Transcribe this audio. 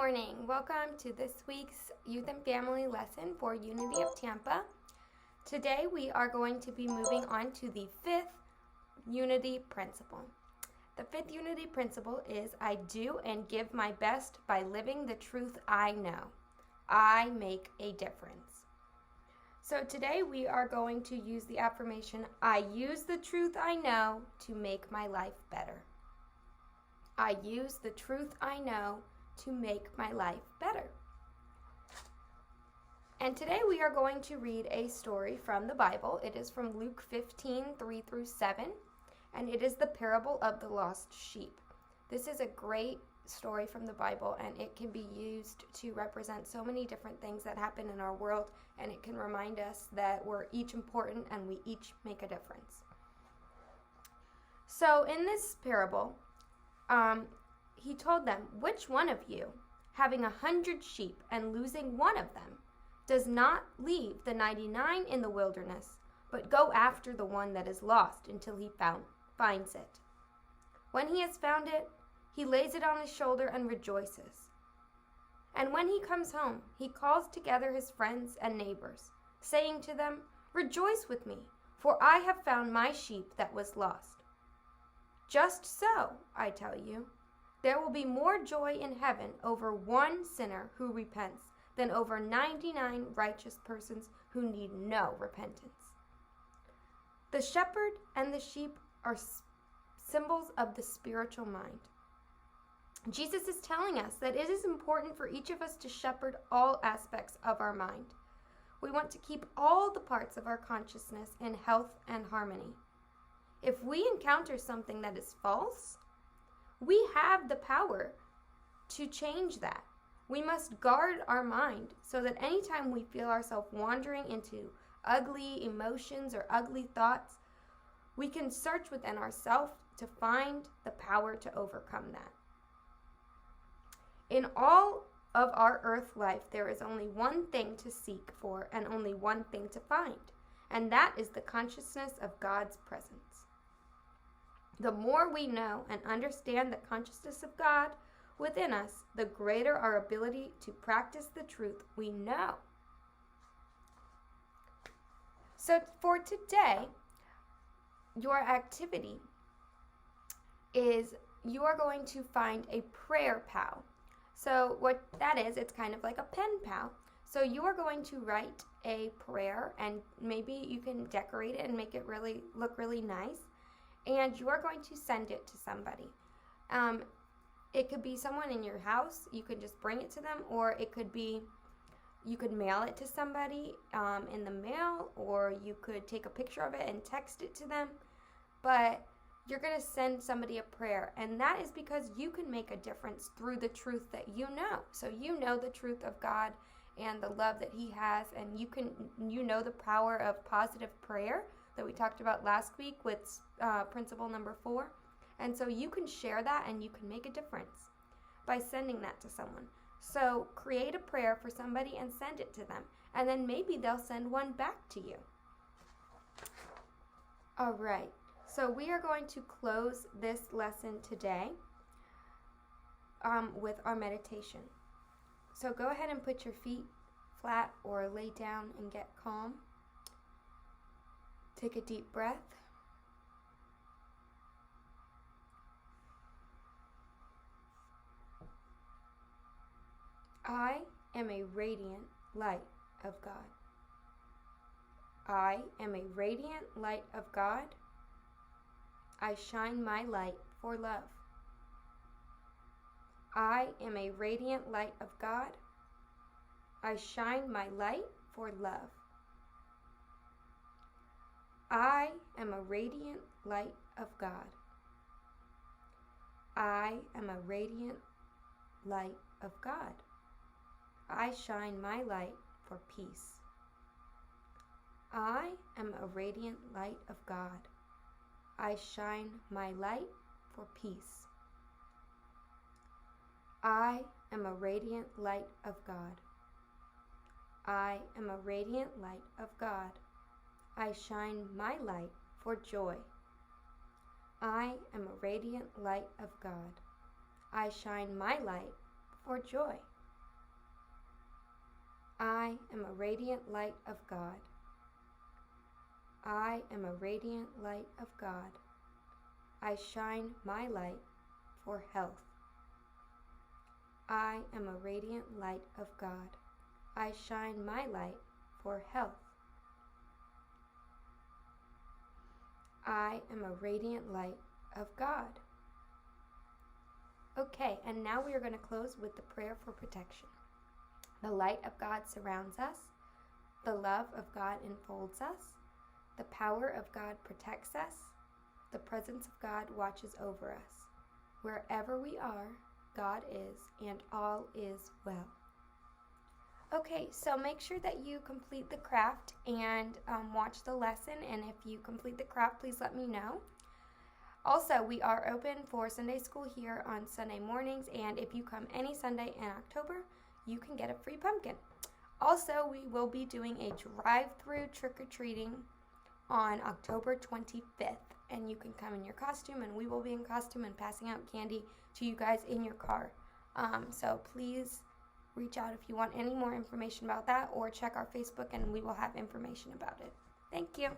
morning. Welcome to this week's Youth and Family lesson for Unity of Tampa. Today we are going to be moving on to the fifth unity principle. The fifth unity principle is I do and give my best by living the truth I know. I make a difference. So today we are going to use the affirmation, I use the truth I know to make my life better. I use the truth I know to make my life better. And today we are going to read a story from the Bible. It is from Luke 15:3-7, and it is the parable of the lost sheep. This is a great story from the Bible, and it can be used to represent so many different things that happen in our world, and it can remind us that we're each important and we each make a difference. So in this parable, he told them, which one of you, having 100 sheep and losing one of them, does not leave the 99 in the wilderness, but go after the one that is lost until he finds it? When he has found it, he lays it on his shoulder and rejoices. And when he comes home, he calls together his friends and neighbors, saying to them, rejoice with me, for I have found my sheep that was lost. Just so, I tell you, there will be more joy in heaven over one sinner who repents than over 99 righteous persons who need no repentance. The shepherd and the sheep are symbols of the spiritual mind. Jesus is telling us that it is important for each of us to shepherd all aspects of our mind. We want to keep all the parts of our consciousness in health and harmony. If we encounter something that is false, we have the power to change that. We must guard our mind so that anytime we feel ourselves wandering into ugly emotions or ugly thoughts, we can search within ourselves to find the power to overcome that. In all of our earth life, there is only one thing to seek for and only one thing to find, and that is the consciousness of God's presence. The more we know and understand the consciousness of God within us, the greater our ability to practice the truth we know. So for today, your activity is you are going to find a prayer pal. So what that is, it's kind of like a pen pal. So you are going to write a prayer, and maybe you can decorate it and make it look really nice. And you are going to send it to somebody. It could be someone in your house. You could just bring it to them, or it could be you could mail it to somebody in the mail, or you could take a picture of it and text it to them. But you're going to send somebody a prayer, and that is because you can make a difference through the truth that you know. So you know the truth of God and the love that He has, and you know the power of positive prayer that we talked about last week with principle number 4. And so you can share that and you can make a difference by sending that to someone. So create a prayer for somebody and send it to them. And then maybe they'll send one back to you. All right. So we are going to close this lesson today with our meditation. So go ahead and put your feet flat or lay down and get calm. Take a deep breath. I am a radiant light of God. I am a radiant light of God. I shine my light for love. I am a radiant light of God. I shine my light for love. I am a radiant light of God. I am a radiant light of God. I shine my light for peace. I am a radiant light of God. I shine my light for peace. I am a radiant light of God. I am a radiant light of God. I shine my light for joy. I am a radiant light of God. I shine my light for joy. I am a radiant light of God. I am a radiant light of God. I shine my light for health. I am a radiant light of God. I shine my light for health. I am a radiant light of God. Okay, and now we are going to close with the prayer for protection. The light of God surrounds us. The love of God enfolds us. The power of God protects us. The presence of God watches over us. Wherever we are, God is, and all is well. Okay, so make sure that you complete the craft and watch the lesson. And if you complete the craft, please let me know. Also, we are open for Sunday school here on Sunday mornings. And if you come any Sunday in October, you can get a free pumpkin. Also, we will be doing a drive-through trick-or-treating on October 25th. And you can come in your costume, and we will be in costume and passing out candy to you guys in your car. So please reach out if you want any more information about that, or check our Facebook and we will have information about it. Thank you.